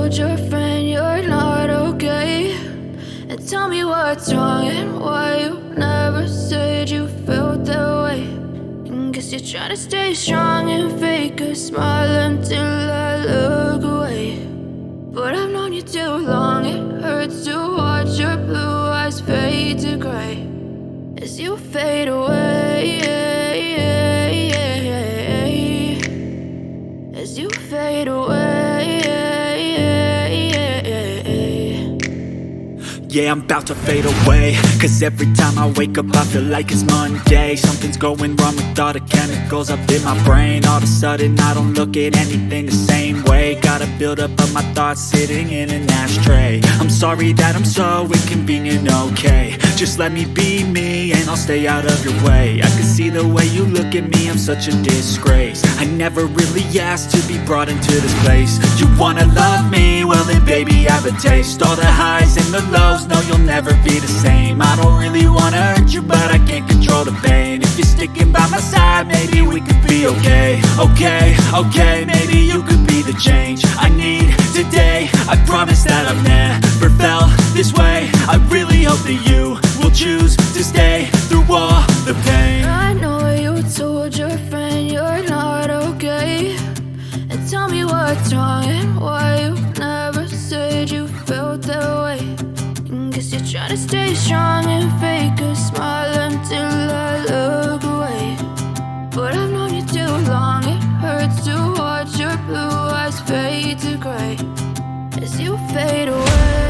told your friend you're not okay, and tell me what's wrong and why you never said you felt that way. And guess you're trying to stay strong and fake a smile until I look away. But I've known you too long, it hurts to watch your blue eyes fade to gray as you fade away, as you fade away. Yeah, I'm about to fade away, cause every time I wake up I feel like it's Monday. Something's going wrong with all the chemicals up in my brain. All of a sudden I don't look at anything the same way. Got a build up of my thoughts sitting in an ashtray. I'm sorry that I'm so inconvenient, okay. Just let me be me and I'll stay out of your way. I can see the way you look at me, I'm such a disgrace. I never really asked to be brought into this place. You wanna love me? Well then baby have a taste. All the highs and the lows, no, you'll never be the same. I don't really wanna hurt you, but I can't control the pain. If you're sticking by my side, maybe we could be okay. Okay, maybe you could be the change I need today. I promise that I've never felt this way. I really hope that you will choose to stay through all the pain. I know you told your friend you're not okay, and tell me what's wrong and why you never said you felt that way. Guess you're trying to stay strong and fake a smile until I look away. But I've known you too long, it hurts to watch your blue eyes fade to gray as you fade away.